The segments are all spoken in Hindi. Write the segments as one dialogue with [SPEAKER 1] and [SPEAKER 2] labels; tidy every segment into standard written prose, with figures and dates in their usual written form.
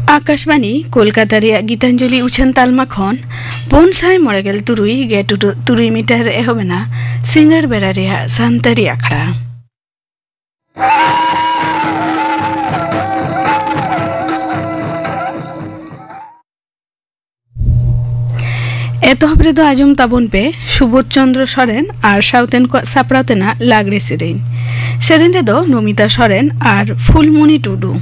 [SPEAKER 1] आकाशवाणी कोलकाता रे गीतांजलि उछन तालमा खन बोनसाई मरेगेल तुरुई गे तुरुई मीटर एहोबेना सिंगर बेरा रे सांतरी आखड़ा एतहब रे दो आजम ताबन पे सुबोध चंद्र सोरेन और साउतेन को सापड़ातेना लागरे सेरेन रे दो नमिता सोरेन और फुलमुनी टुडू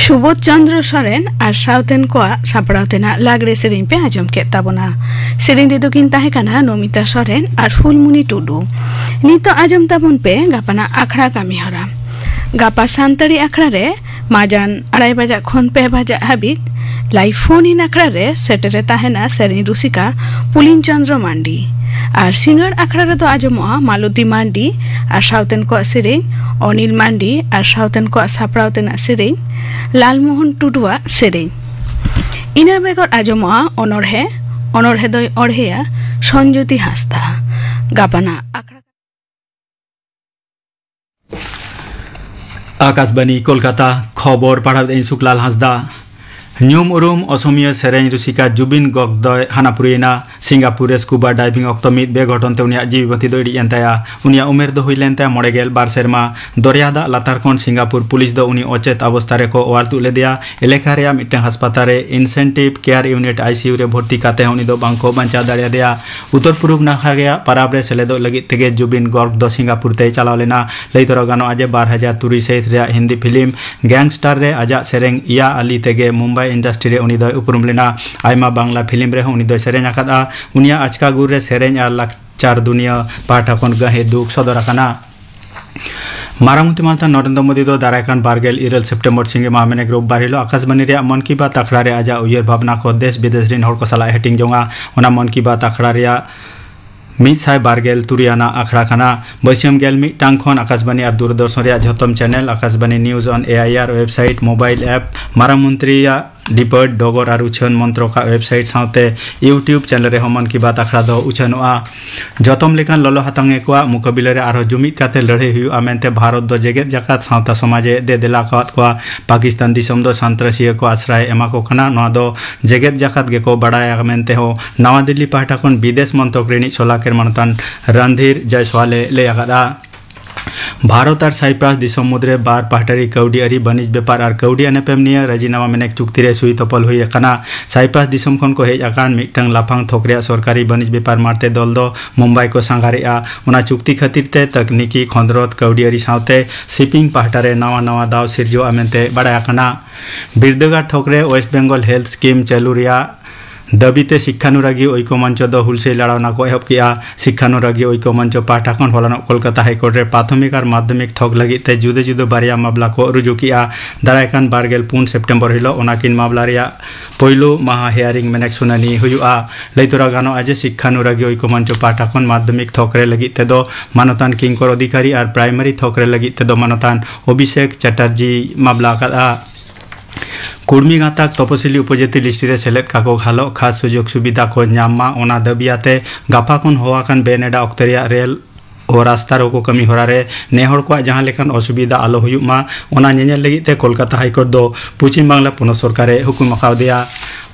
[SPEAKER 1] सुबोध चंद्र सोरेन और साउतेन को सापड़ातेना लागरे सेरेन पे आजम के ताबना सेरेन रे दोकिन ताहेकाना नमिता सोरेन और फुलमुनी टुडू नितो आजम ताबन पे गापाना आखड़ा कामी हरा गापा सांतरी आखड़ा रे माजान 2:30 बजा खन 5 बजा हाबित लाइव फोन इन आखड़ा रे सेटरे ताहेना सेरेन रुसिका पुलिन चंद्र मांडी और सिंगर आखड़ा रे तो आजमोआ मालती मांडी और साउतेन को सेरेन अनिल मांडी और साउतेन को सापड़ातेना सेरेन लालमोहन टुडुआ सेरेन इना बेगर आजमोआ अनरहे दय अड़हेया संजुति हासदा गापाना
[SPEAKER 2] आकाशवाणी कोलकाता खबर पढ़ा शुक्लाल हासदा न्यूम उरुम असमिया सेरेन रुसिका जुबिन गगदय हानापुरीना सिंगापुर स्कूबा डाइविंग अक्टमित बे घटन उनिया जीवबती दो इडी एंताया उनिया उमेर दो हुइलेनता 92 सेरमा दरिया दा लातार खन सिंगापुर पुलिस दो उनी अचेत अवस्था रे को ओवार तुले दिया एलेका रे मिटन अस्पताल रे इंसेंटिव केयर यूनिट आईसीयू रे भर्ती काते उनी दो बांको बांचा दाड़िया दिया उत्तर पूर्व नाखा गया पराब रे सेलेदो लगित तेगे जुबिन गग दो सिंगापुर ते चलाव लेना लैतरो गानो आजे 2003 सहित रे हिंदी फिल्म गैंगस्टर रे आजा सेरेंग या अली तेगे मुंबई इंडस्ट्री रे उनी दो उपरुम लेना आयमा बांग्ला फिल्म रे उनी दो सेरेन आकादा उनिया आचका गुर रे सेरेन आर लाकचार दुनिया पाठा खन गहे दुख सदर आकाना मारामुति माता नरेंद्र मोदी दो दारायकान बारगेल इरल सेप्टेम्बर सिंगे मामेने रोबबार हिलो आकाशबाणी रे मन की बात आखड़ा रे आजा उयर भावना को देश विदेश रिन हर को सला हेटिंग जोंगा ओना मन की बात आखड़ा रे मिसाय बारगेल तुरियाना आखड़ा खाना बसियम गेल मिटांग खन आकाशबाणी और दूरदर्शन रे झतम channel Akashvani news on AIR website mobile app मारामंत्री डिपर्ट डगर और उछन मंत्र का वेबसाइट साथे यूट्यूब चैनल रे मन की बात आखड़ा दो उछनोआ जतम लेकान ललो हातंगे को मुकाबिला रे आरो जुमित काते लड़े हुआ मेनते भारत दो जेगेत जाकात सावता समाजे दे देला कात को पाकिस्तान दिसम दो संतरासिया को आश्रय एमा को कना नो दो जेगेत जाकात गे को बड़ाया मेनते हो नवा दिल्ली पाहटा खन विदेश मंत्रक रेनी सोलाकेर मानतान रणधीर जयसवाले ले आगादा भारत और साइप्रास दिसम मुद्रे बार पाहटारी कौडी अरी बनिज व्यापार और कौडी अनेपेमनिया राजीनामा मेनेक चुक्ति रे सुई तपल हुई अकाना साइप्रास दिसम खन को हेज अकान मिटंग लाफांग थोकरिया सरकारी बनिज व्यापार मारते दल दो मुंबई को सांगारिया उना चुक्ति खातिर ते तकनीकी खंदरत कौडी अरी सावते शिपिंग पाहटारे नवा नवा दाव सिरजो अमेनते बड़ा अकाना बिरदगार थोकरे वेस्ट बेंगल हेल्थ स्कीम चालू रिया दबीते शिक्षानुरागी ऐक्य मंच दो हुलसे लड़ावना को एहब किया शिक्षानुरागी ऐक्य मंच पाहटा खन हलानो कोलकाता हाईकोर्ट रे प्राथमिक और माध्यमिक थक लगी ते जुदे जुदे बारिया मामला को रुजु किया दारायकान बारगेल 5 सेप्टेम्बर हिलो ओनाकिन मामला रिया पहिलो महा हियरिंग मेनेक सुनानी हुयुआ लैतरा गानो आज शिक्षानुरागी ऐक्य मंच पाहटा खन माध्यमिक थक रे लगी ते दो मानतान किंकर अधिकारी और प्राइमरी थक रे लगी ते दो मानतान अभिषेक चैटर्जी मामला का कुर्मी गाताक तपसिली उपजाति लिस्टिरे सेलेद काको हालो खास सुजोग सुविधा को नामा ओना दबियाते गाफा खन होवाकान बेनेडा अक्तरिया रेल और रास्ता रोको कमी होरा रे नेहर को जहां लेकान असुविधा आलो हुयुमा ओना नेनेल लगिते कोलकाता हाईकोर्ट दो पश्चिम बांग्ला पुनः सरकारे हुकुम अकाव दिया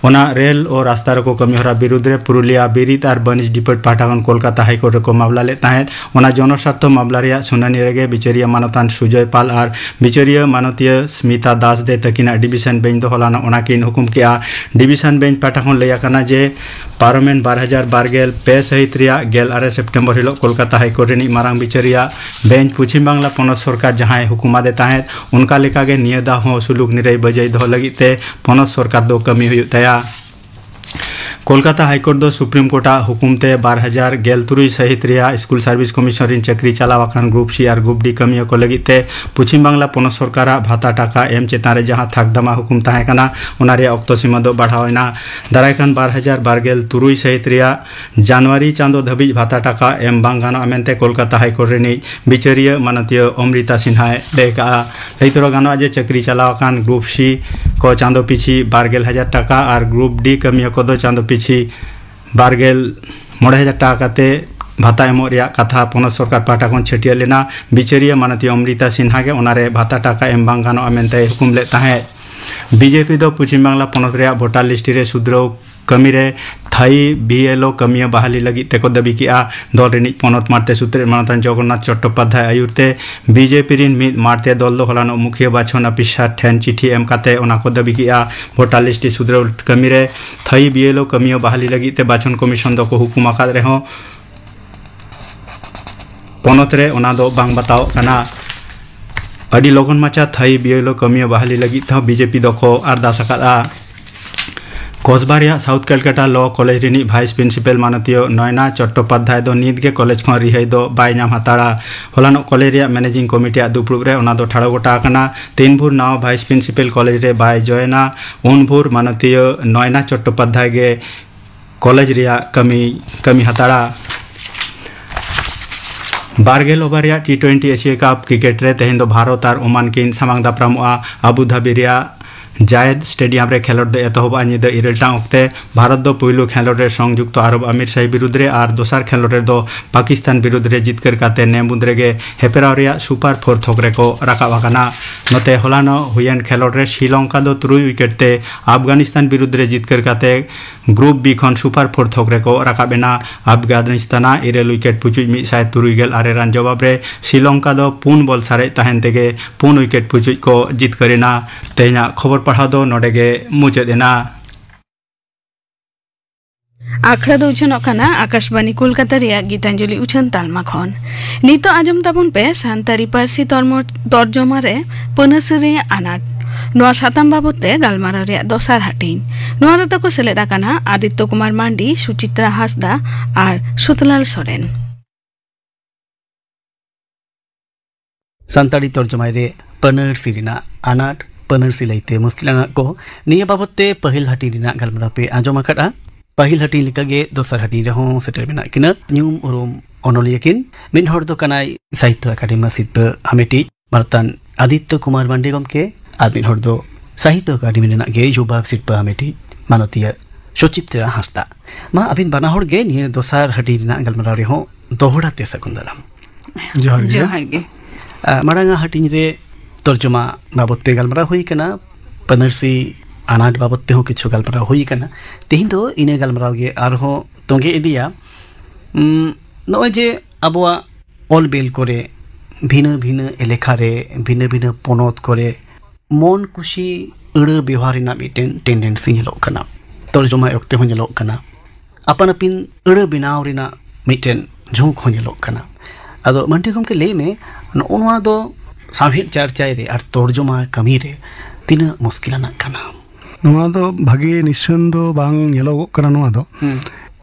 [SPEAKER 2] ओना रेल और रास्ता रोको कमी होरा विरुद्ध रे पुरुलिया बिरित और बनिज डिपोट पाटागन कोलकाता हाईकोर्ट को मामला ले ताहेत ओना जनस्वार्थ मामला रिया सुनानी रेगे बिचारिया मानतान सुजय पाल और बिचारिया मानतीय स्मिता दास दे तकिना डिविजन बेंच दो हलाना ओनाकिन हुकुम किया डिविजन बेंच पाटागन लैया काना जे पार्लियामेंट 2012 पे सहित रिया गेल 8 सेप्टेम्बर हिलो कोलकाता हाईकोर्ट रे मारांग बिचारिया बेंच पश्चिम बांग्ला पनत सरकार जहां हुकुमा दे ताहेत उनका लेकागे नियदा हो सुलुक निरई बजाई दो लगिते पनत सरकार दो कमी हुयु तया कोलकाता हाईकोर्ट दो सुप्रीम कोर्टा हुकुमते 2013 सहित रिया स्कूल सर्विस कमिशन रिन चक्री चलावाकान ग्रुप सी और ग्रुप डी कमिया को लगिते पश्चिम बांग्ला पनत सरकार भाता टाका एम चेतान रे जहां थाकदमा हुकुम ताहे काना ओना रे ऑक्टो सीमा दो बढ़ावना दारायकान 2013 सहित रिया जनवरी चांदो धबिज भाता टाका एम बांगाना अमेनते कोलकाता हाईकोर्ट रे बिचारिया मानतीय अमृता सिन्हा लेका लैतरो गानो आज चक्री चलावाकान ग्रुप सी को चांदो पिछी 12,000 टाका और ग्रुप डी कमिया को दो चांदो पिछी 12,000 टाका ते भाता एमो रिया कथा पनत सरकार पाटा खन छटिया लेना बिचारिया मानती अमृता सिन्हा के ओनारे भाता टाका एम बांग गानो अमेनते हुकुम ले ताहे बीजेपी दो पश्चिम बांग्ला पनत रिया भोटार लिस्ट रे सुद्रव कमी रे थाई बीएलओ कमिया बहाली लगी तेको दबी किया दल रिनिज पनत मारते सूत्रे मानतान जगन्नाथ चट्टोपाध्याय आयुरते बीजेपी रिन मिद मारते दल दो हलानो मुखिया बाछन अफिसार ठेन चिठी एम काते ओना को दबी किया भोटार लिस्ट सुद्रव कमी रे थाई बीएलओ कमिया बहाली लगी ते बाछन कमिशन दो को हुकुम आकाद रे हो पनत रे ओना दो बांग बताओ कना अडी लगन माचा थाई बीएलओ कमिया बहाली लगी था बीजेपी दो को अरदास आकादा कोसबारिया साउथ कलकाता लॉ कॉलेज रिनी भाइस प्रिंसिपल मानतीय नयना चट्टोपाध्याय दो नीत के कॉलेज खन रिहाई दो बाय नाम हताड़ा हलानो कॉलेज रे मैनेजिंग कमिटी दुपुरुब रे ओना दो ठाड़ो गोटा कना 3 भूर नाव भाइस प्रिंसिपल कॉलेज रे बाय जयना 1 भूर मानतीय नयना चट्टोपाध्याय गे कॉलेज रिया कमी हताड़ा बारगेल ओवर T20 एशिया कप क्रिकेट रे तेहेन दो भारत और ओमान किन सामांग दापरामोआ आबुधाबी रिया जायद स्टेडियम रे खेलोड दो एतहबा निदा इरलटांग ओक्ते भारत दो पहिलो खेलोड रे संयुक्त अरब अमीरशाही विरुद्ध रे और दोसार खेलोड रे दो पाकिस्तान विरुद्ध रे जितकर काते नेमुद रेगे हेपेराव रिया सुपर 4 थोकरे को राकाब आकाना नते हलानो हुयन खेलोड रे श्रीलंका दो 3 विकेट ते अफगानिस्तान विरुद्ध रे जितकर काते ग्रुप बी खन सुपर 4 थोकरे को राकाबेना अफगानिस्ताना 9 विकेट पुचुज मी साय 3 रन जवाब रे श्रीलंका दो 4 बॉल सारे ताहेन तेगे 4 विकेट पुचुज को जित करेना तेना खबर पढ़ा दो नोडेगे मुचादेना
[SPEAKER 1] आखड़ा दो उछन ओखाना आकाशवाणी कोलकाता रिया गीतांजलि उछन तालमा खन नितो आजम ताबन पे सान्तारी पारसी तर्जमा रे पनसरे आनाट नोआ साताम बाबते गालमारा रे दोसार हाटिन नोआ रता को सेलेदा काना आदित्य कुमार मांडी सुचित्रा हासदा और सुतलाल Soren
[SPEAKER 3] Santari Torjamai re Paner Sirina Anat Paner Silate Muskilana ko Nia Babote Pahil Hati Dina Galmarape Ajomakata Pahil Hati Likage Dosar Hati Home Settlemina Kinat Num Urum Onoliakin Min Hordo Kanai Saito Academa Sitpe Hameti Martan Aditya Kumar Mandegom ke Admin Hordo Sahito Academy ge Juba Sitpe Hameti Manotia Shochitra Hasta Ma Abin Banahor ge Nia Dosar Hati Dina Galmarare Ho Dohora Tesa Kundalam
[SPEAKER 1] Johar
[SPEAKER 3] Maranga Hati re Torjuma Babote Galmara Hui Kana Panersi Anad Babote Ho Kicho Galmara Hui Kana Tihindo Ine Galmara ge Arho Tonge Idia Noje Abua All Bill Kore Bhina Bhina Elekhare Bhina Bhina Ponot Kore Mon Kushi Ura Biharina Miten Tendency Lokana Torjuma Okte Honjalokana Apanapin Ura Binaurina Miten Junk Honjalokana Ado Mantigum ke leme no onwa do samhit charchai re ar torjuma kami re tina muskilana kana
[SPEAKER 4] नवा तो भागे निशन दो बांग येलो करा नवा दो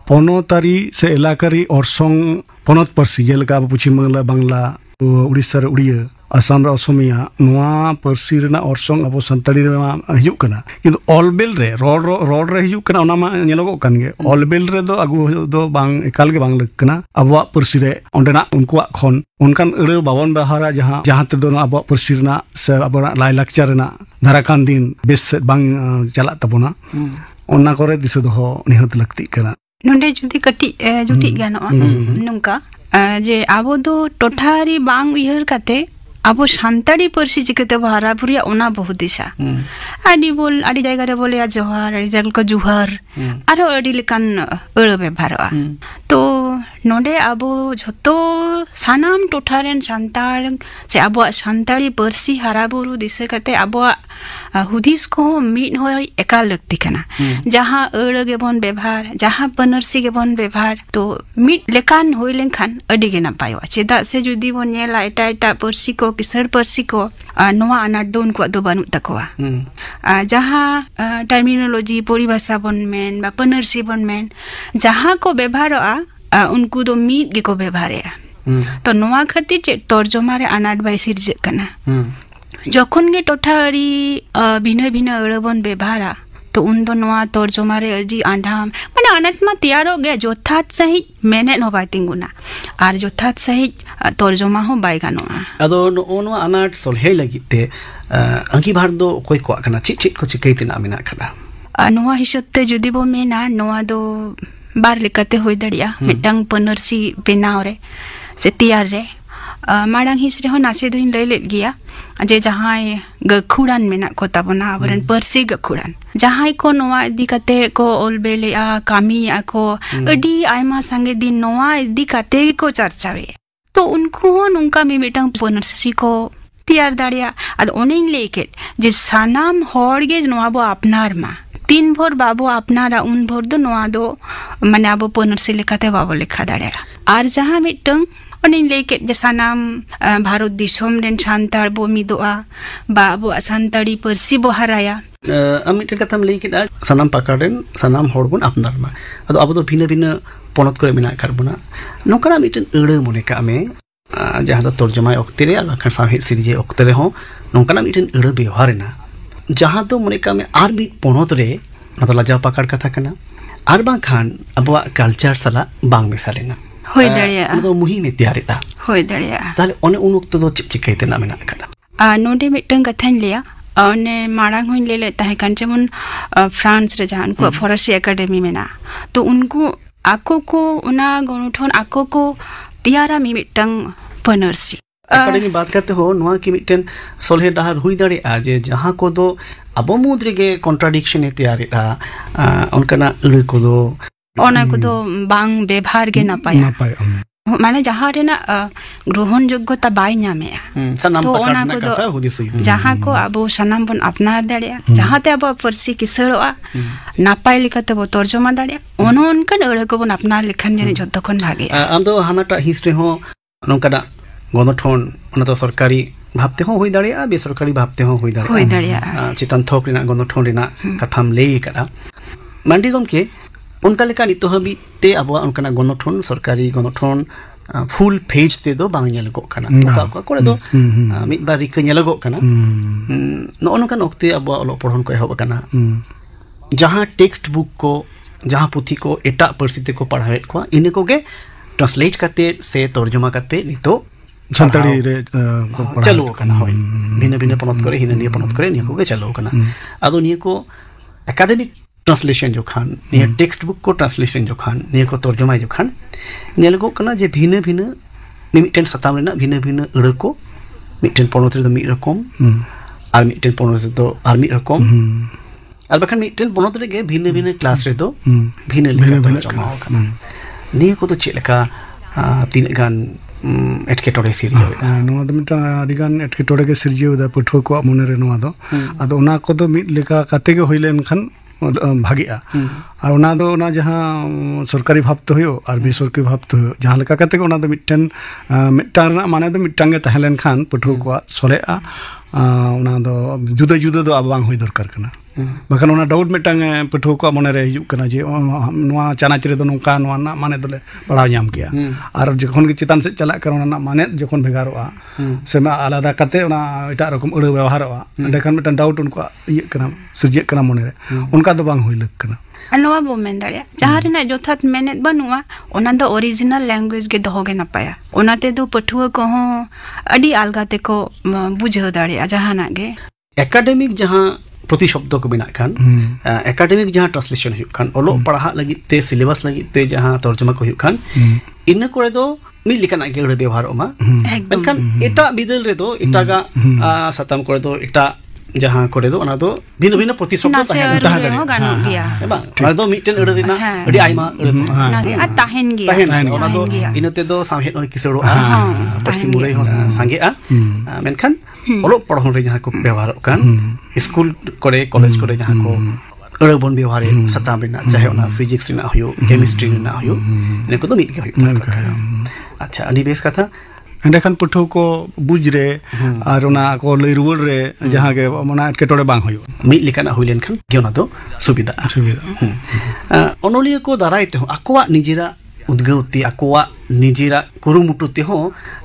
[SPEAKER 4] पोनोतारी से इलाकारी औरसोंग पोनोत परसी जेलका पश्चिम बंगला बांग्ला उड़ीसा उड़िया आसाम रा असमिया नवा परसी रेना औरसोंग अब संताड़ी रे हिजुक कना किंतु ऑलबेल रे रोड रे हिजुक कना ओना मा नेलोगो कान गे ऑलबेल रे दो अगु दो बांग एकाल गे बांग लग कना अबवा परसी रे ओंडेना उनकुआ खन उनकान अड़े बावन बहारा जहां ते दो अबवा परसी रेना से अबरा लाई लाक्चर रेना धाराकान दिन बेस बांग चला तबोना ओना करे दिस दो निहत लगती कना
[SPEAKER 1] नोंडे जुदी कटी जुटी गानोआ नुंका जे आबो दो टोठारी बांग उयहर काते आबो शांताड़ी परसी चिकते बहारा पुरिया ओना बहुत दिशा आदि जायगा रे बोले जोहार आदि जायगा को जुहार आरो आदि लेकान अड़ बेभारवा तो नोडे आबो झतो सानाम टोठारेन शांताड़ से आबो शांताड़ी परसी हाराबुरु दिसे कते आबो हुदिस को मीट होय एका लगती कना जहां अड़ गेबन बेभार जहां पनरसी गेबन बेभार तो मीट लेकान होय लेखान अडि गे नापायवा चेदा से जुदी बन नेला एटा परसी को किसर परसी को नोआ अनाडोन को दो बानु तकवा जहां टर्मिनोलॉजी परिभाषा बन मेन बा पनरसी बन मेन जहां को बेभारआ उनको दो मीट गे को बेभारे तो नोआ खातिर चे तर्जमा रे अनाड बाय सिरजे कना जखन गे टोठारी भिन्न भिन्न अड़बन बेभारा तो उन दो नोआ तर्जमा रे अर्जी आंधाम माने अनाटमा तैयारो गे जोथात सही मेनेन हो बातिंगुना आर जोथात सही तर्जमा हो बाय गानोआ
[SPEAKER 3] अदो नो अनाट सोलहे लगिते अंकी भार दो कोई को कना चिट को चिकैते ना मिना कना
[SPEAKER 1] नोआ हिसबते जुदी बो मेना नोआ दो बार लेकते होय दड़िया मिटंग पनरसी बेनाव रे से तैयार रे माड़ांग हिस रे हो नासे दुइन लय लेत गिया जे जहाय गखुड़ान मेना को ताबना आवरन परसी गखुड़ान जहाय को नोआ इदी कते को ओलबेले आ कामी आ को अडी आयमा संगे दिन नोआ इदी कते को चर्चावे तो उनको नुंका मी मिटंग पनरसी को तैयार दाड़िया अद ओनेन लेकेट जे सानाम होड़गे नोआ बो अपनार मा तीन भोर बाबू अपनारा उन भोर दो नोआ दो माने आबो पनरसी लेखाते बाबो लेखा दाड़िया आर जहां मिटंग ओनेन लेकेट जे सानाम भारत दिसोम रेन सान्ताड़ बो मिदोआ बाबू सान्ताड़ी परसी बो हराया
[SPEAKER 3] अमिट कथाम लेकेट सानाम पाकारेन सानाम होड़बन अपनार मा अदो आबो दो भिन्न भिन्न पोनत करे मिना करबना नोकरा मिटन अड़े मोने का में जहां दो तर्जमा ओक्ते रे आखान साहिर सिरिजे ओक्ते रे हो नोकना मिटन अड़े व्यवहार ना जहां तो मोने का में आर भी पोनत रे मतलब लाजा पाकड़ कथा कना आर बा खान अबवा कल्चर सला बांग मिसालेना
[SPEAKER 1] होय दड़िया
[SPEAKER 3] तो मुही में तैयारिता
[SPEAKER 1] होय दड़िया
[SPEAKER 3] ताले ओने उन वक्त तो चिकैते ना मेना कना
[SPEAKER 1] नोडे मिटंग कथन लिया ओने माड़ांग होइन ले ताहे कान जेमन फ्रांस रे जान को फॉरेस्ट एकेडमी में ना तो उनको आको को उना गणुठन आको को तैयारा मी मिटंग पनरसी
[SPEAKER 3] एकेडमी बात करते हो नोआ की मिटन सोलहे डाहर हुई दड़े जे जहां को दो अबो मुद्रे के कॉन्ट्राडिक्शन ए तैयारिता उनकना अड़ को दो
[SPEAKER 1] ओना को दो बांग व्यवहार गे ना पाया माने जहां रे ना ग्रहण योग्यता बाय न्यामे तो ओना को दो जहां को आबो सनाम बन अपनार दाड़िया जहां ते आबो परसी किसड़ोआ नापाय लिखाते बो तर्जमा दाड़िया ओनो उनकन अड़ को बन अपनार लिखन जने जतो खन भागे
[SPEAKER 3] आम दो हानाटा हिस्ट्री हो नोकदा गणठन ओना तो सरकारी भाबते हो हुई दाड़िया बेसरकारी भाबते हो हुई दाड़िया चितन थोक रेना गणठन रेना कथाम लेई करा मंडी गम के उनका लेका नितो हबी ते अब उनका गणठन सरकारी गणठन full page tedo bang nyelogok kana ka kore do mid bar rika nyelogok kana no kan okte abo olok porhon ko ehob kana jaha text book ko jaha puthi ko eta parsi te ko padhaet ko ine ko ge translate kate se tarjuma kate nito
[SPEAKER 4] santari re
[SPEAKER 3] chalo kana hoy bina ponot kore hina niya ponot kore niya ko ge chalo kana ado niya ko academic translation jo khan niya textbook ko translation jo khan niya ko tarjuma jo khan nyelgo kana je bhina mimiten satam rena bhina ura ko miten ponot re do mi rokom ar miten ponot re do ar mi rokom ar bakhan miten ponot re ge bhina class re do bhina tarjuma kana niya ko to chelaka tin gan एटकेटोरे सिरजाव
[SPEAKER 4] नोआ दो मिटा आदिगान एटकेटोरे के सिरजाव दा पठुआ को मने रे नोआ दो आदो ओना को दो मिट लेका काते के होइलेन खान भागिया और ओना दो ओना जहां सरकारी भाव तो होयो और बेसरकारी भाव तो होयो जहां लेका काते ओना दो मिटन मिटार ना माने दो मिटांग के तहलेन खान पठुआ को सोलेआ ओना दो जुदा जुदा दो अब बांग होय दरकार कना बाखान ओना डाउट मिटांग पठुआ को मने रे हिजुक कना जे नोआ चानाच रे दो नोका नोआ ना माने दोले बड़ा नाम किया और जखन के चितान से चला कर ओना माने जखन भेगारोआ से मा आलादा काते ओना एटा रकम अड़ व्यवहारोआ एंडखान मिटान डाउट उनको इय कना सृजिक कना मने रे उनका दो बांग होय लग कना
[SPEAKER 5] अनवा बो मेन दाड़िया जहां रे ना जोथात मेनेत बनुआ ओना दो ओरिजिनल लैंग्वेज गे दोगे नपाया ओनाते दो पठुआ को हो अडी आलगा ते को बुझो दाड़िया जहाना गे
[SPEAKER 3] एकेडमिक जहां प्रति शब्द को बिना खान एकेडमिक जहां ट्रांसलेशन हुई खान ओलो पढ़ा लगी ते सिलेबस लगी ते जहां तर्जुमा को हुई खान इन कोरे दो मिल लिखना के रे व्यवहार ओमा मेनखान एटा बिदल रे दो एटागा सतम कोरे दो एटा जहां कोरे दो ओना दो भिन्न प्रति शब्द
[SPEAKER 5] ताहेन गानो गया
[SPEAKER 3] बा ओना दो मिटन अड़ रेना अडी आइमा अड़
[SPEAKER 5] नागे आ ताहेन गया
[SPEAKER 3] ओना दो इनते दो सामहेत होय किसड़ो पश्चिम मुरई हो संगे मेनखान ओलो पढ़न रे जहां को व्यवहार कान स्कूल करे कॉलेज करे जहां को अड़ बन व्यवहार सताम रेना चाहे ओना फिजिक्स रेना होयो केमिस्ट्री रेना होयो ने को दो मिट के होयो अच्छा अडी बेस कथा
[SPEAKER 4] एंडखान पठुआ को बुझ रे और ओना को लई रुवल रे जहां के ओना एटकेटोरे बांग होयो
[SPEAKER 3] मिट लिकाना हुइलेन खान के ओना दो सुविधा ओनोलिया को दाराय ते आकोवा निजेरा उद्गौती आकोवा निजेरा कुरुमुटु ते हो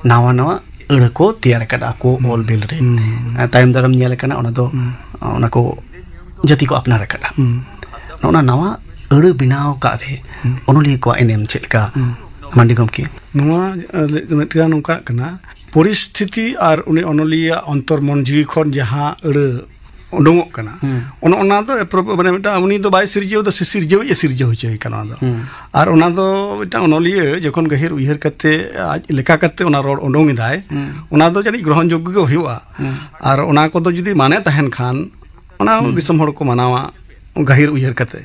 [SPEAKER 3] नावा नावा अड़ को तैयार कदा को ऑल बिल रे टाइम दरम नेल कना ओना दो ओना को जति को अपना रखदा ओना नावा अड़ बिनाव का रे ओनोलिया को एनएम चेलका मंडी गमकी
[SPEAKER 4] नोआ मिटगा नोका कना परिस्थिति और उनी ओनोलिया अंतर मन जीवी खन जहां अड़ उडोंगो कना ओना दो माने मिटा उनी दो बाय सिरजेव दो सिरजेव होय कना दो और ओना दो मिटा ओनोलिया जखन गहिर उयहर कते लेखा कते ओना रोड उडोंग इदाय ओना दो जानि ग्रहण योग्य गे होयुआ और ओना को दो जदी माने तहन खान ओना दिसम हड़ को मानावा गहिर उयहर कते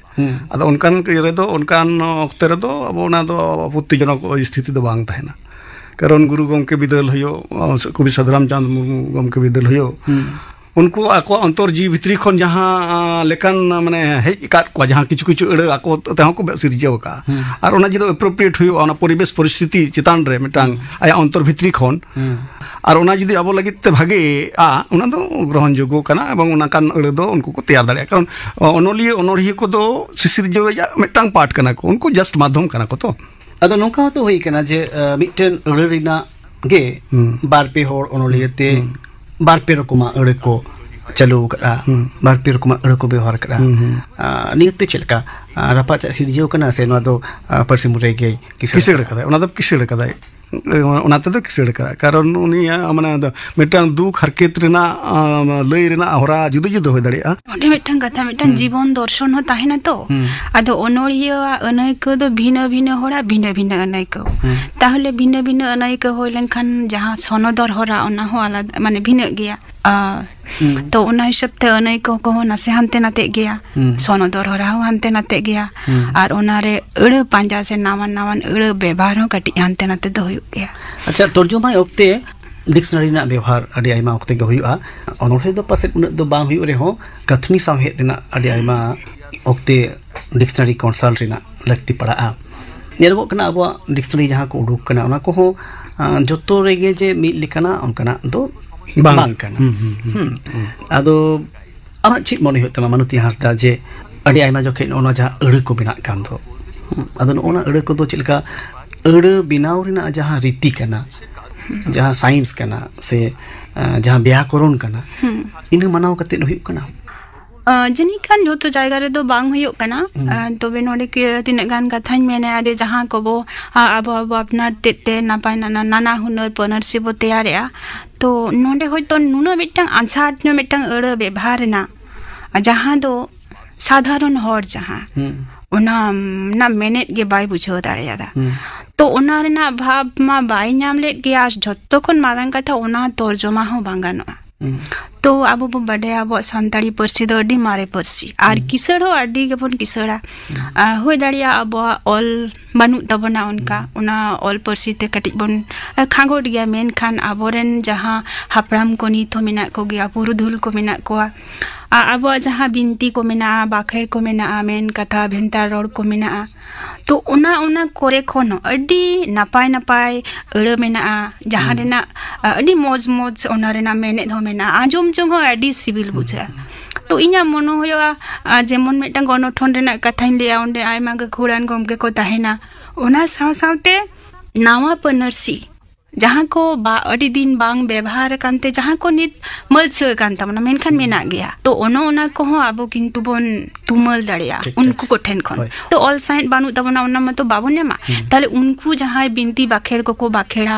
[SPEAKER 4] आदो उनकान रे दो उनकान अक्ते रे दो अब ओना दो आपत्तिजनक स्थिति दो बांग तहना कारण गुरु गमके बिदल होयो कवि साधुराम चंद मुर्मू गमके बिदल होयो उनको आको अंतर जीव भित्री खन जहां लेकान माने हेज काट को जहां किछु किछु अड़ आको तेहो को सिरजेव का और ओना जदो एप्रोप्रिएट होयो ओना परिवेश परिस्थिति चितान रे मिटांग आया अंतर भित्री खन और ओना जदि आबो लगित ते भागे ओना दो ग्रहण योग्य कना एवं ओना कान अड़ दो उनको को तैयार दाड़े कारण ओनोलिया ओनोरिया को दो सिरजेव मिटांग पार्ट कना को उनको जस्ट माध्यम कना को तो
[SPEAKER 3] अदो नोका तो होई कना जे मिटन अड़ रिना गे बार पे होर ओनोलियाते बार पे रकमा अड़ को चलो करा बार पे रकमा अड़ को व्यवहार करा नियत चलका रपा चा सिरजेव कना से नो दो परसि मुरे गे
[SPEAKER 4] किसड़ कदा ओना दो किसड़ कदा ओनाते दो किसड़ कदा कारण उनी माने मिटांग दुख हरकत रिना लई रिना होरा जुदा जुदा होय दाड़िया
[SPEAKER 5] ओडे मिटांग कथा मिटांग जीवन दर्शन हो ताहेना तो आदो ओनोरिया अनैक दो भिन्न होरा भिन्न अनैक ताहले भिन्न अनैक होइलेन खान जहां सनदर होरा ओना हो आलादा माने भिन्न गया तो ओना हिसाब ते अनैक को हो नासे हानते नाते गया सनदर होरा हो हानते नाते गया और ओना रे अड़ पांजा से नावन अड़ व्यवहार हो कटी हानते नाते दो गया
[SPEAKER 3] अच्छा तर्जुमा ओक्ते डिक्शनरी ना व्यवहार अडी आइमा ओक्ते गे हुआ ओनोहे दो पासे उन दो बांग हुई रे हो कथनी सामहेत रिना अडी आइमा ओक्ते डिक्शनरी कंसल्ट रिना लगती पड़ा नेलगो कना अब डिक्शनरी जहां को उडुक कना ओना को हो जतो रेगे जे मिल लिकना ओनकना दो बांग कना आदो आमा चित मने होतमा मानुति हासदा जे अडी आइमा जखे ओना जहां अड़ को बिना कान दो आदो ओना अड़ को दो चिलका ᱟᱹᱲᱟᱹ ᱵᱮᱱᱟᱣ ᱨᱮᱱᱟᱜ ᱡᱟᱦᱟᱸ ᱨᱤᱛᱤ ᱠᱟᱱᱟ, ᱡᱟᱦᱟᱸ ᱥᱟᱭᱮন্স ᱠᱟᱱᱟ ᱥᱮ ᱡᱟᱦᱟᱸ ᱵᱮᱭᱟᱠᱚᱨᱚᱱ ᱠᱟᱱᱟ, ᱤᱱᱟᱹ ᱢᱟᱱᱟᱣ ᱠᱟᱛᱮᱫ ᱦᱩᱭᱩᱜ ᱠᱟᱱᱟ?
[SPEAKER 5] ᱡᱟᱹᱱᱤᱡ ᱠᱷᱟᱱ ᱡᱚᱛᱚ ᱡᱟᱭᱜᱟ ᱨᱮᱫᱚ ᱵᱟᱝ ᱦᱩᱭᱩᱜ ᱠᱟᱱᱟ, ᱛᱚᱵᱮ ᱱᱚᱰᱮ ᱛᱤᱱᱟᱹᱜ ᱜᱟᱱ ᱠᱟᱛᱷᱟᱧ ᱢᱮᱱᱟ ᱡᱮ ᱡᱟᱦᱟᱸ ᱠᱚᱵᱚ ᱟᱵᱚ ᱟᱯᱱᱟᱨ ᱛᱮ ᱱᱟᱯᱟᱭ ᱱᱟᱱᱟ ᱦᱩᱱᱟᱹᱨ ᱯᱟᱹᱱᱟᱹᱨᱥᱤ ᱵᱚ ᱛᱮᱭᱟᱨᱮᱜᱼᱟ, ᱛᱚ ᱱᱚᱰᱮ ᱦᱚᱭᱛᱳ ᱱᱩᱱᱟᱹᱜ ᱢᱤᱫᱴᱟᱝ ᱟᱸᱡᱷᱟᱴ ᱧᱚᱜ ᱢᱤᱫᱴᱟᱝ ᱟᱹᱲᱟᱹ ᱵᱮᱵᱷᱟᱨ ᱨᱮᱱᱟᱜ ᱡᱟᱦᱟᱸ ᱫᱚ ᱥᱟᱫᱷᱟᱨᱚᱱ ᱦᱚᱲ ᱡᱟᱦᱟᱸ ᱚᱱᱟ ᱢᱮᱱᱮᱫ ᱜᱮ ᱵᱟᱭ ᱵᱩᱡᱷᱟᱹᱣ ᱫᱟᱲᱮᱭᱟᱫᱟ, ᱛᱚ ᱚᱱᱟ ᱨᱮᱱᱟᱜ ᱵᱷᱟᱵ ᱢᱟ ᱵᱟᱭ ᱧᱟᱢ ᱞᱮᱫ ᱜᱮᱭᱟ, ᱟᱨ ᱡᱷᱚᱛᱚ ᱠᱷᱚᱱ ᱢᱟᱨᱟᱝ ᱠᱟᱛᱷᱟ ᱚᱱᱟ तर्जमा ᱦᱚᱸ ᱵᱟᱝ ᱜᱟᱱᱚᱜᱼᱟ। तो अब बो बड़े अब सानताड़ी पार्सी दो अड्डी मारे पार्सी आर किसड़ हो अड्डी के बोन किसड़ा हो दाड़िया अब ऑल बानु तबना उनका उना ऑल पार्सी ते कटिक बोन खांगोड गया मेन खान अबोरेन जहां हापराम को नी तो मिना को गया पुरुधुल को मिना को अब जहां बिनती को मिना बाखेर को मिना मेन कथा भेंता रोड को मिना तो उना उना कोरे खोनो अड्डी नापाय नापाय अड़ मिना जहां रेना अड्डी मौज मौज उना रेना मेने धो मिना आजम जों अड्डी सिविल बुझा तो इना मनो होया जेमन मिटन गणठन रेना कथाइन लिया ओंडे आयमा गखुरान गमके को ताहेना उना साव सावते नावा पनरसी जहां को अड़ी दिन बांग व्यवहार कांते जहां को नित मलछ कांता मना मेनखान मेना गया तो ओनो ओना को हो आबो किंतु बोन तुमल दाड़िया उनको को ठेन खन तो ऑल साइड बानु तबना ओना मतो बाबोने मा ताले उनको जहां बिनती बाखेड़ को बाखेड़ा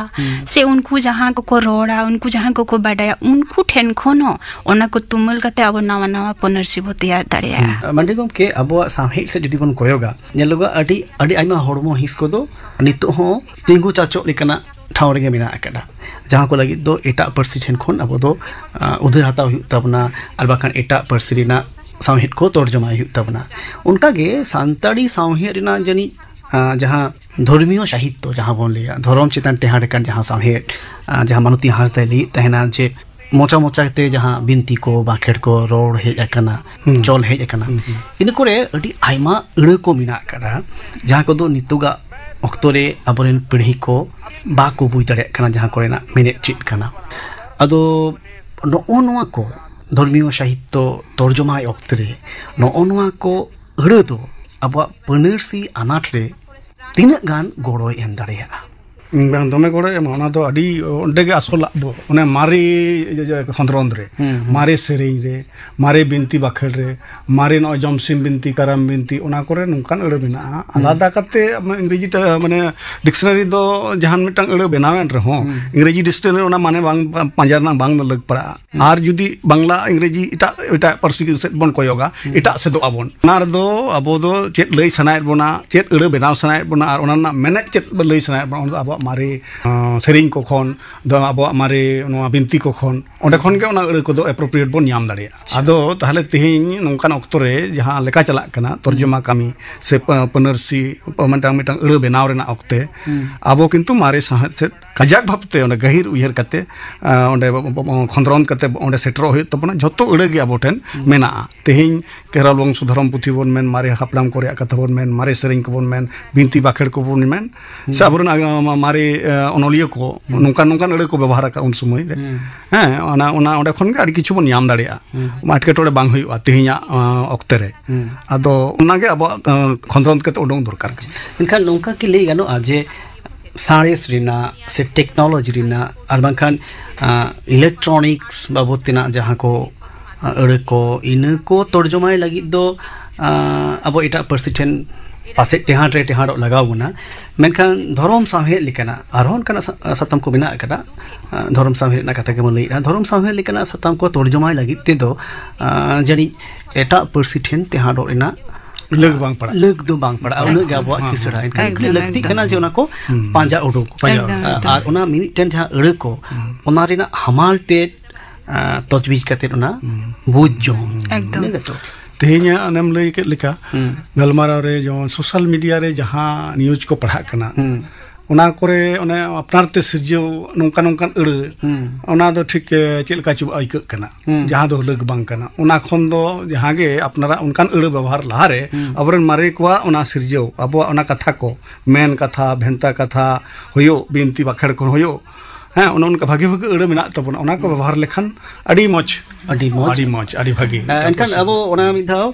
[SPEAKER 5] से उनको जहां को रोड़ा उनको जहां को बाडाया उनको ठेन खन हो ओना को तुमल कते आबो नावा नावा पनरसी बो तैयार दाड़िया
[SPEAKER 3] मंडी गमके आबो सामहेट से जुदी बोन कोयोगा नेलोगा अडी अडी आइमा हड़मो हिस को दो नितो हो तिंगु चाचो लेकना ठाव रेगे मेना अकड़ा जहां को लगी दो एटा पार्सी ठेन खन अब दो उधर हाता तबना और बाखान एटा पार्सी रिना सामहेट को तर्जमा तबना उनका गे सानताड़ी सामहेट रिना जनी जहां धर्मीय साहित्य जहां बोन लिया धर्म चेतन टेहाड़ कान जहां सामहेट जहां मानुती हासदा ली तहना जे मोचा मोचा ते जहां बिनती को बाखेड़ को रोड हेज अकना चल हेज अकना इन कोरे अडी आइमा अड़ को मिना अकड़ा जहां को दो नितुगा अक्तरे अबरेन पीढ़ी को बाको बुझ दाड़े कना जहां कोरेना मेने चिट कना अदो नोआ को धर्मीय साहित्य तर्जमा अक्तरे नोआ को अड़ दो अब पनरसी अनाट रे तीना गान गोड़ो एम दाड़ेया
[SPEAKER 4] दमे गोड़ो एम ओना दो अडी ओंडे गे आसल दो ओने मारे खंद्रन रे मारे सेरेñ रे मारे बिनती बाखेड़ रे मारे न जमसिम बिनती करम बिनती ओना करे नोंकान अड़ मेना आलादा कते इंग्रेजी माने डिक्शनरी दो जहान मिटांग अड़ बनावेन रे हो इंग्रेजी डिक्शनरी ओना माने बांग पांजार ना बांग लग पड़ा आर जुदी बांग्ला इंग्रेजी इटा इटा पार्सी सेट बन कोयोगा इटा से दो आबोन ना दो अबो दो चेत लई सनायत बोना चेत अड़ बनाव सनायत बोना आर ओना ना मेने चेत लई सनायत बोना अब मारे सेरिंग को खन दो अब मारे नोआ बिनती को खन ओंडे खन के ओना अड़ को दो एप्रोप्रिएट बोन नाम दाड़िया आदो ताहले तेहिन नोंकान ऑक्तो रे जहां लेका चला कना तर्जमा कामी से पनरसी मिटांग मिटांग अड़ बनाव रेना ऑक्ते आबो किंतु मारे साहत से कजाक भाबते ओंडे गहिर उयहर कते ओंडे खंद्रन कते ओंडे सेटरो होय तबना जतो अड़ गे आबो ठेन मेना तेहिन केरल वंश धर्म पुथि बोन मेन मारे हापलाम कोरे कथा बोन मेन मारे सेरिंग को बोन मेन बिनती बाखेड़ को बोन मेन साबरन मारे अनलिया को नोंकान नोंकान अड़ को व्यवहार का उन समय रे हैं ओना ओना ओंडे खन गे आडी किछु बोन नाम दाड़िया माटके टोडे बांग हुआ तेहिया ऑक्ते रे आदो ओना गे अब खंद्रन कते उडोंग दरकार
[SPEAKER 3] इनखान नोंका की लई गानो आजे साइंस रिना से टेक्नोलॉजी रिना और बांखान इलेक्ट्रॉनिक्स बाबतिना जहां को अड़ को इन को तर्जमाय लगी दो अब एटा पार्सी ठेन पासे टेहाड़ रे टेहाड़ लगाव गुना मेनखान धर्म सामहेट लिकना आरोन कना सतम को बिना कदा धर्म सामहेट ना कथा के मन लईरा धर्म सामहेट लिकना सतम को तर्जमाय लगी ते दो जनी एटा पार्सी ठेन टेहाड़ रेना लग दो बांग पड़ा उन गाबवा किसड़ा इनका लगती कना जे ओना को पांजा उडुक और ओना मिमिटेन जहां अड़ को ओना रेना हमाल ते तजवीज कते ओना बुझजो एकदम
[SPEAKER 4] तेहिया अनेम लई के लिका गलमारा रे जो सोशल मीडिया रे जहां न्यूज को पढ़ा कना ओना करे ओने अपनार ते सिरजो नोंका नोंकान अड़ ओना दो ठीक चेलका चुब आइक कना जहां दो लग बांग कना ओना खन दो जहां गे अपनारा उनकान अड़ व्यवहार लारे अबरन मारे कोआ ओना सिरजो अब ओना कथा को मेन कथा भेंता कथा होयो बिनती बाखेड़ को होयो ᱦᱮᱸ ᱚᱱᱟ ᱚᱱᱠᱟ ᱵᱷᱟᱜᱤ ᱵᱷᱟᱜᱤ ᱟᱹᱲᱟᱹ ᱢᱮᱱᱟᱜ ᱛᱟᱵᱚᱱᱟ ᱚᱱᱟ ᱠᱚ ᱵᱮᱵᱚᱦᱟᱨ ᱞᱮᱠᱷᱟᱱ ᱟᱹᱰᱤ ᱢᱚᱡᱽ ᱟᱹᱰᱤ ᱵᱷᱟᱜᱤ
[SPEAKER 3] ᱮᱱᱠᱷᱟन ᱟᱵᱚ ᱚᱱᱟ ᱢᱤᱫ ᱫᱷᱟᱣ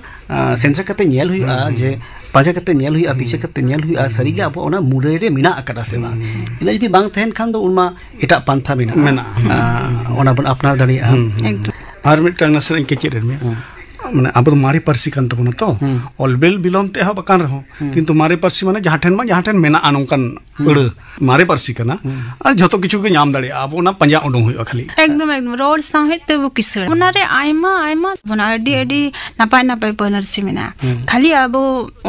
[SPEAKER 3] ᱥᱮᱱᱥᱟᱨ ᱠᱟᱛᱮ ᱧᱮᱞ ᱦᱩᱭᱩᱜᱼᱟ ᱡᱮ ᱯᱟᱸᱡᱟ ᱠᱟᱛᱮ ᱧᱮल ᱦᱩᱭᱩᱜᱼᱟ ᱫᱤᱥᱟᱹ ᱠᱟᱛᱮ ᱧᱮल ᱦᱩᱭᱩᱜᱼᱟ ᱥᱟᱹᱨᱤᱜᱮ ᱟᱵᱚ ᱚᱱᱟ ᱢᱩᱨᱟᱹᱭ ᱨᱮ ᱢᱮᱱᱟᱜ ᱟᱠᱟᱫᱟ ᱥᱮ ᱵᱟᱝ ᱤᱱᱟᱹ ᱡᱩᱫᱤ ᱵᱟᱝ ᱛᱟᱦᱮᱱ ᱠᱷᱟᱱ ᱫᱚ ᱩᱱᱢᱟ ᱮᱴᱟᱜ ᱯᱟᱱᱛᱷᱟ ᱢᱮᱱᱟᱜᱼᱟ ᱚᱱᱟ ᱵᱚᱱ ᱟᱯᱱᱟᱨ ᱫᱟᱲᱮᱭᱟᱜᱼᱟ ᱟᱨ
[SPEAKER 4] ᱢᱤᱫᱴᱟᱝ ᱱᱟᱥᱮᱱᱟᱜ ᱤᱧ ᱠᱮᱪᱮᱫ ᱮᱫ ᱢᱮᱭᱟ माने अब मारे पार्सी कान तबना तो अलबेल बिलोम ते हा बकान रहो किंतु मारे पार्सी माने जहां ठेन मेना नोंकान अड़ मारे पार्सी काना आ जतो किछु के नाम दाड़े अब ओना पंजा उडुं हुयो खाली
[SPEAKER 5] एकदम रोड साहित ते वो किसर ओना रे आइमा बना अडी नापाय पनरसी मेना खाली अब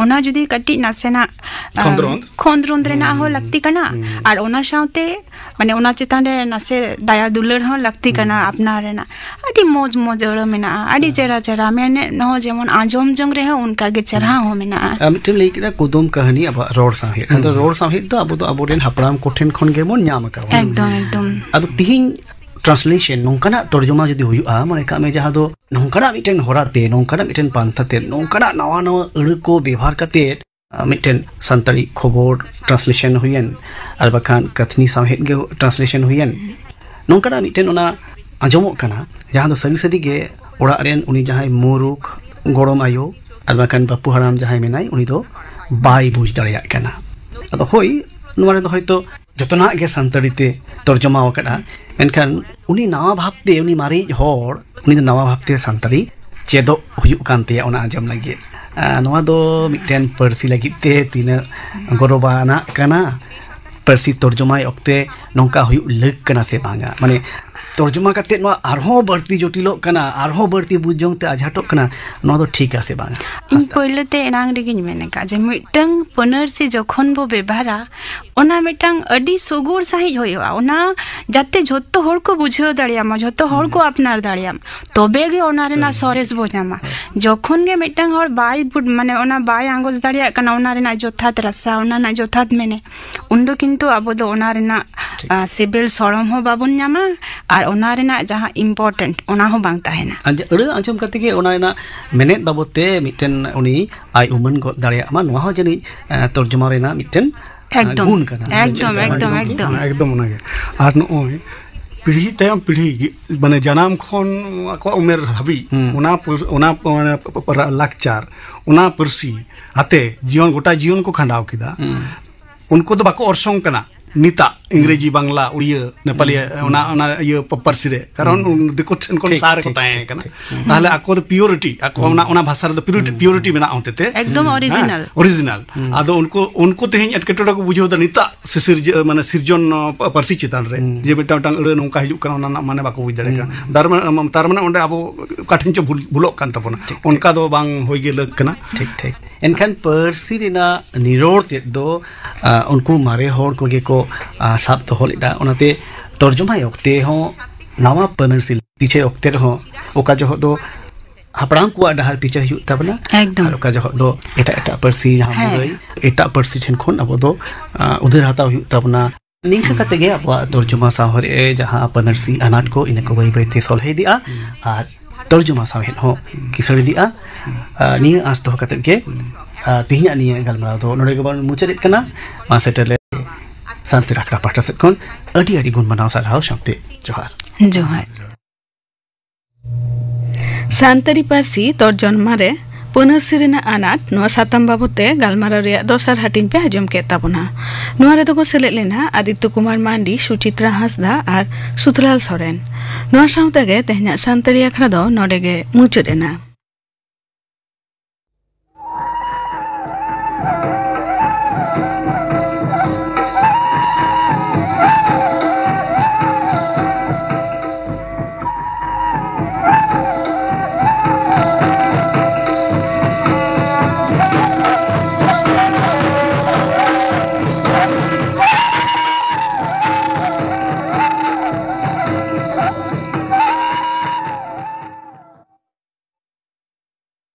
[SPEAKER 5] ओना जुदी कटी नासेना खोंद्रोंद रे ना हो लगती कना और ओना साउते माने ओना चितान रे नासे दाया दुलर हो लगती कना अपना रे ना अडी मौज अड़ मेना अडी चेरा मैंने न जेमन आजम जंग रे उनका के चरहा हो मेना
[SPEAKER 3] मिटन लई केना कुदुम कहानी अब रोड साहित तो रोड साहित तो अब रेन हपड़ाम कोठेन खन गे मन नाम का
[SPEAKER 5] एकदम
[SPEAKER 3] अब तिहिं ट्रांसलेशन नोंकाना तर्जुमा जदि हुयुआ माने कामे जहां दो नोंकाना मिटन होराते नोंकाना मिटन पांथाते नोंकाना नवा अड़ को व्यवहार करते मिटन संताली खबर ट्रांसलेशन हुयन आर बखान कथनी साहित गे ट्रांसलेशन हुयन नोंकाना मिटन ओना आजमो कना जहां दो सरी गे ओड़ा रेन उनी जहां मुरुख गरम आयो आर बखान बापू हराम जहां मेनाय उनी दो बाय बुझ दाड़िया कना अदो होय नुवा रे दो होयतो जतना गे संताली ते तर्जुमा वकड़ा एनखान उनी नवा भाबते उनी मारी हर उनी दो नवा भाबते संताली चेदो हुयु कानते ओना आजम लगे नुवा दो मिटन पर्सी लगिते तीना गरबाना कना पर्सी तर्जुमाय ओक्ते नोंका हुयु लग कना से बांगा माने तर्जुमा करते आरहो बढ़ती जटिलो कना आरहो बढ़ती बुझजों ते आझाटो कना नो दो ठीक आसे बांग
[SPEAKER 5] इन पहिले ते एनांग रेगिन मेने का जे मिटंग पनरसी जखन बो बेभारा ओना मिटंग अडी सुगुर सही होयो ओना जाते झोत्तो हर को बुझियो दाड़ियामा झोत्तो हर को अपनार दाड़ियाम तबे गे ओना रे ना सरेस बोझामा जखन गे मिटंग हर बाय बुड माने ओना बाय आंगोज दाड़िया कना ओना रे ना जोथात रसा ओना ना जोथात मेने उन्दो किंतु आबो दो ओना रे ना सिबिल सड़म हो बाबुन न्यामा आर ओना रे ना जहां इम्पोर्टेंट ओना हो बांग ताहेना
[SPEAKER 3] अड़ आंजम कते के ओना ना मेनेट बाबते मिटन उनी आय उमन गो दाड़िया मा नोहा हो जनी तर्जुमा रे ना मिटन गुण कना
[SPEAKER 5] एकदम
[SPEAKER 4] ओना गे आर नोय पीढ़ी तयम पीढ़ी माने जनाम खन को उमेर हबी ओना लाकचार ओना परसी आते जीवन गोटा जीवन को खंडाव किदा उनको तो बाको ऑर्सोंग कना नीता इंग्रेजी बांग्ला उड़िया नेपाली ये पार्सी रे कारण दिको ठेन कोन सारे को ताए कना ताहले आको द प्योरिटी आको ओना भाषा रे द प्योरिटी मेना होतेते
[SPEAKER 5] एकदम
[SPEAKER 4] ओरिजिनल आदो उनको तेहिं एटकेटोडा को बुझो द नीता सिर माने सिरजन पार्सी चितान रे जे बेटा अड़ नोंका हिजु कना ओना माने बाको बुझ दाड़े कना तार माने ओंडे आबो काठिन चो भुलोक कान तबना उनका दो बांग होय गे लग कना
[SPEAKER 3] ठीक एनखान पार्सी रेना निरोड़ ते दो उनको मारे होड़ को गे को साब तो होलिदा ओनाते तर्जुमा ओक्ते हो नवा पनरसी पीछे ओक्ते हो ओका जो दो हपड़ाम को डहार पीछे हुयु तबना
[SPEAKER 5] एकदम
[SPEAKER 3] ओका जो दो एटा पर्सी हमरई एटा पर्सी ठेन खोन अब दो उधर हाता हुयु तबना निंका कते गे अब तर्जुमा साहरे जहां पनरसी अनाट को इनको बई बईते सोलहे दिया आर तर्जुमा साहेन हो किसड़ी दिया निया आस तो कते गे तिहिया निया गलमरा दो नोडे गबन मुचरित कना मा सेटले शांति राखड़ा पाटा से कौन अड़ी गुण बनाओ साराव शांति जोहार
[SPEAKER 1] सानतारी पार्सी तर्जुमा रे पनरसी रेना आनाट नोआ साताम बाबते गालमारा रे दोसार हाटिन पे आजम के ताबना नोआ रे दको सेलेद लेना आदित्य कुमार मांडी सुचित्रा हांसदा आर सुतलाल सोरेन नोआ साउते गे तेहना सानतारी आखड़ा दो नोडे गे मुचाद एना।